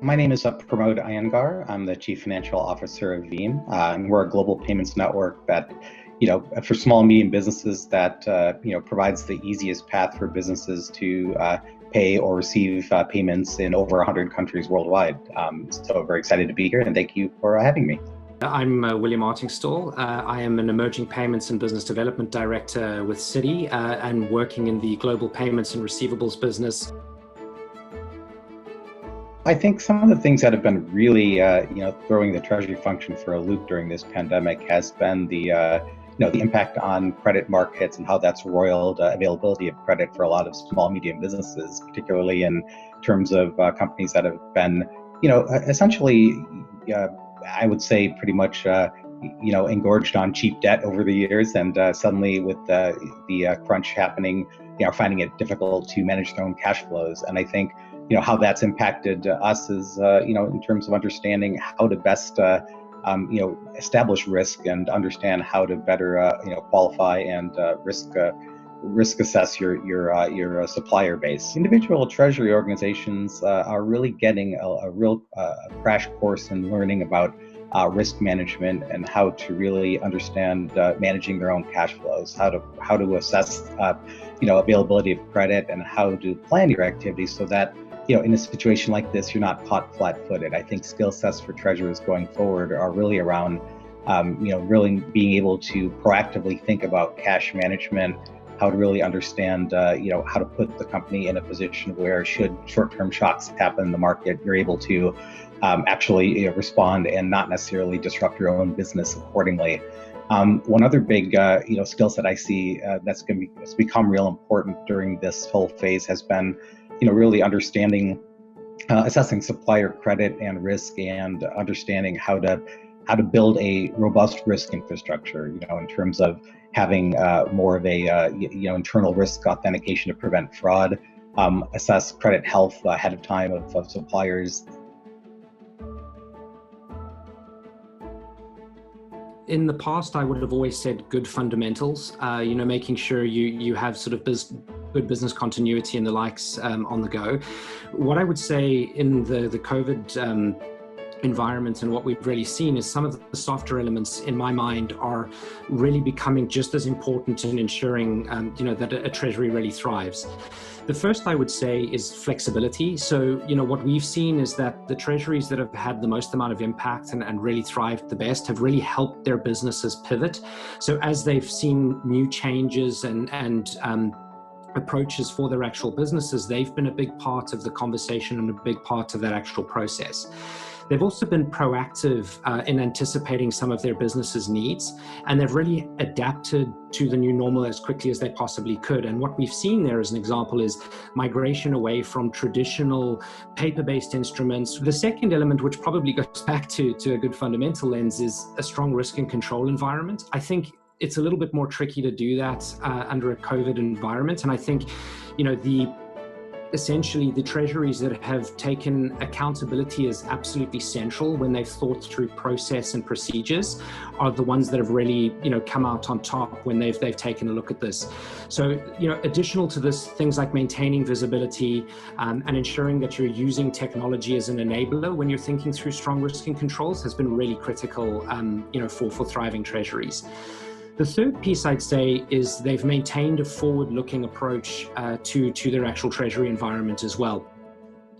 My name is Pramod Iyengar. I'm the Chief Financial Officer of Veem, and we're a global payments network that, for small and medium businesses that, provides the easiest path for businesses to pay or receive payments in over 100 countries worldwide. So very excited to be here, and thank you for having me. I'm William Artingstall. I am an Emerging Payments and Business Development Director with Citi and working in the global payments and receivables business. I think some of the things that have been really, throwing the Treasury function for a loop during this pandemic has been the impact on credit markets and how that's roiled availability of credit for a lot of small, medium businesses, particularly in terms of companies that have been, essentially, I would say pretty much, engorged on cheap debt over the years, and suddenly with the crunch happening, finding it difficult to manage their own cash flows. And I think, how that's impacted us is, in terms of understanding how to best, establish risk and understand how to better, qualify and risk assess your supplier base. Individual treasury organizations are really getting a real crash course in learning about risk management and how to really understand managing their own cash flows, how to assess availability of credit, and how to plan your activities so that in a situation like this you're not caught flat-footed. I think skill sets for treasurers going forward are really around really being able to proactively think about cash management, how to really understand, how to put the company in a position where should short-term shocks happen in the market, you're able to actually respond and not necessarily disrupt your own business accordingly. One other big, skill set I see that's become real important during this whole phase has been, really understanding, assessing supplier credit and risk, and understanding how to build a robust risk infrastructure, in terms of having more of a internal risk authentication to prevent fraud, assess credit health ahead of time of suppliers. In the past, I would have always said good fundamentals, making sure you have sort of good business continuity and the likes on the go. What I would say in the COVID environment, and what we've really seen, is some of the softer elements in my mind are really becoming just as important in ensuring that a treasury really thrives. The first, I would say, is flexibility. So, what we've seen is that the treasuries that have had the most amount of impact and really thrived the best have really helped their businesses pivot. So as they've seen new changes and approaches for their actual businesses, they've been a big part of the conversation and a big part of that actual process. They've also been proactive in anticipating some of their businesses' needs, and they've really adapted to the new normal as quickly as they possibly could. And what we've seen there, as an example, is migration away from traditional paper-based instruments. The second element, which probably goes back to a good fundamental lens, is a strong risk and control environment. I think it's a little bit more tricky to do that under a COVID environment. And I think, essentially the treasuries that have taken accountability as absolutely central when they've thought through process and procedures are the ones that have really, come out on top when they've taken a look at this. So, additional to this, things like maintaining visibility and ensuring that you're using technology as an enabler when you're thinking through strong risk and controls has been really critical, for thriving treasuries. The third piece, I'd say, is they've maintained a forward-looking approach to their actual treasury environment as well.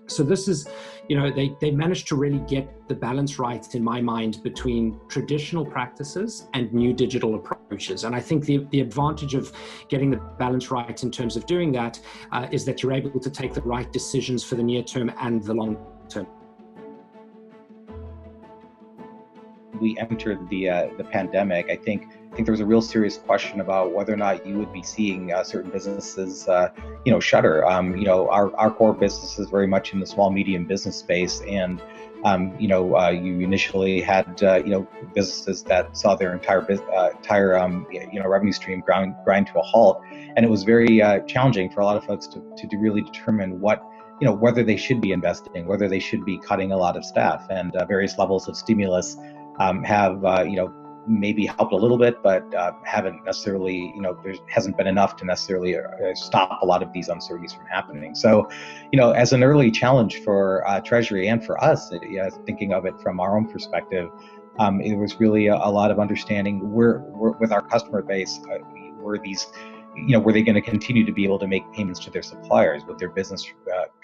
So this is, they managed to really get the balance right, in my mind, between traditional practices and new digital approaches. And I think the advantage of getting the balance right in terms of doing that is that you're able to take the right decisions for the near term and the long term. We entered the pandemic, I think there was a real serious question about whether or not you would be seeing certain businesses, shutter. Our core business is very much in the small medium business space, and you initially had businesses that saw their entire revenue stream grind to a halt, and it was very challenging for a lot of folks to really determine whether they should be investing, whether they should be cutting a lot of staff, and various levels of stimulus have maybe helped a little bit, but haven't necessarily, there hasn't been enough to necessarily stop a lot of these uncertainties from happening. So, as an early challenge for Treasury and for us, thinking of it from our own perspective, it was really a lot of understanding where with our customer base, were these, were they going to continue to be able to make payments to their suppliers? Would their business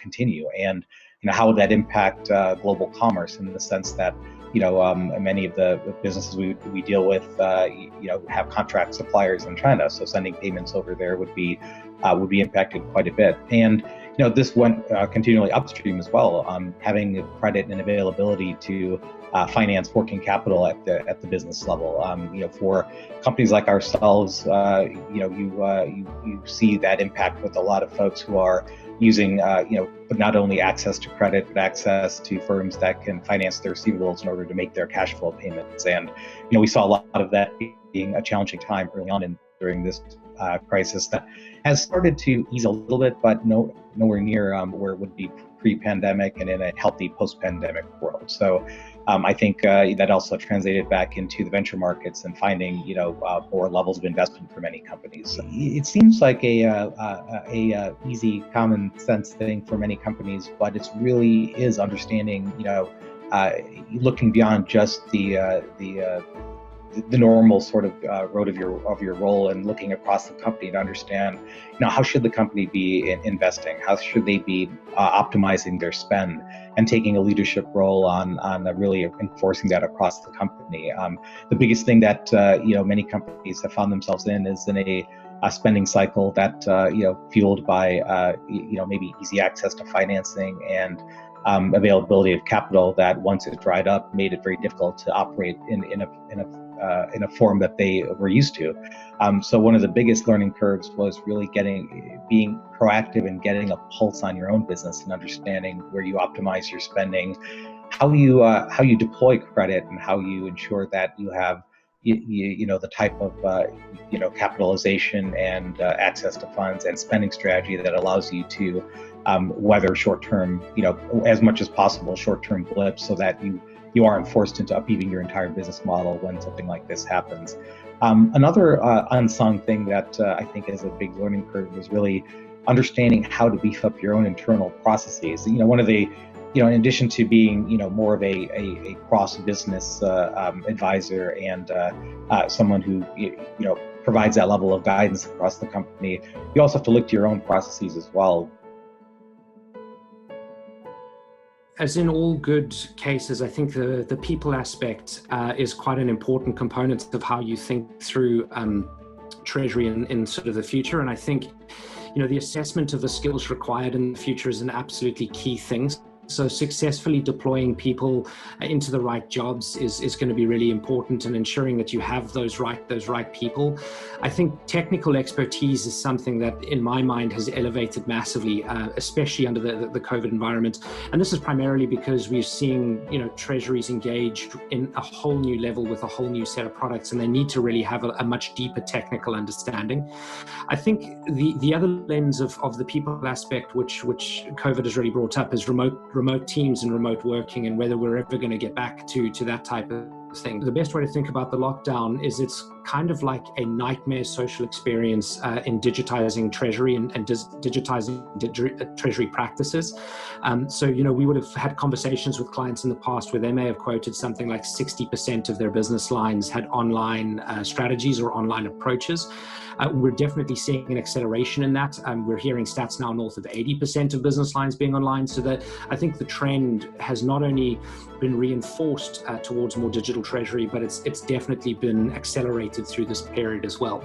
continue? And how would that impact global commerce in the sense that many of the businesses we deal with, have contract suppliers in China, so sending payments over there would be impacted quite a bit. And this went continually upstream as well, having credit and availability to finance working capital at the business level. For companies like ourselves, you see that impact with a lot of folks who are using, but not only access to credit, but access to firms that can finance their receivables in order to make their cash flow payments. And, we saw a lot of that being a challenging time early on during this crisis that has started to ease a little bit, but nowhere near where it would be pre-pandemic and in a healthy post-pandemic world. So I think that also translated back into the venture markets and finding, more levels of investment for many companies. It seems like a easy, common sense thing for many companies, but it really is understanding, looking beyond just the normal sort of road of your role and looking across the company to understand, how should the company be investing? How should they be optimizing their spend and taking a leadership role on really enforcing that across the company? The biggest thing that many companies have found themselves in is in a spending cycle that fueled by maybe easy access to financing and availability of capital that once it dried up made it very difficult to operate in a form that they were used to. So one of the biggest learning curves was really being proactive and getting a pulse on your own business and understanding where you optimize your spending, how you deploy credit, and how you ensure that you have the type of capitalization and access to funds and spending strategy that allows you to weather short-term, as much as possible, short-term blips, so that you aren't forced into upheaving your entire business model when something like this happens. Another unsung thing that I think is a big learning curve is really understanding how to beef up your own internal processes. One of the, in addition to being, more of a cross-business advisor and someone who, provides that level of guidance across the company, you also have to look to your own processes as well. As in all good cases, I think the people aspect is quite an important component of how you think through Treasury in sort of the future. And I think, the assessment of the skills required in the future is an absolutely key thing. So successfully deploying people into the right jobs is going to be really important, and ensuring that you have those right people. I think technical expertise is something that, in my mind, has elevated massively, especially under the COVID environment. And this is primarily because we're seeing, treasuries engaged in a whole new level with a whole new set of products, and they need to really have a much deeper technical understanding. I think the other lens of the people aspect, which COVID has really brought up, is remote teams and remote working, and whether we're ever going to get back to that type of thing. The best way to think about the lockdown is it's kind of like a nightmare social experience in digitizing Treasury and digitizing Treasury practices. So, we would have had conversations with clients in the past where they may have quoted something like 60% of their business lines had online strategies or online approaches. We're definitely seeing an acceleration in that. We're hearing stats now north of 80% of business lines being online. So that I think the trend has not only been reinforced towards more digital Treasury, but it's definitely been accelerated through this period as well.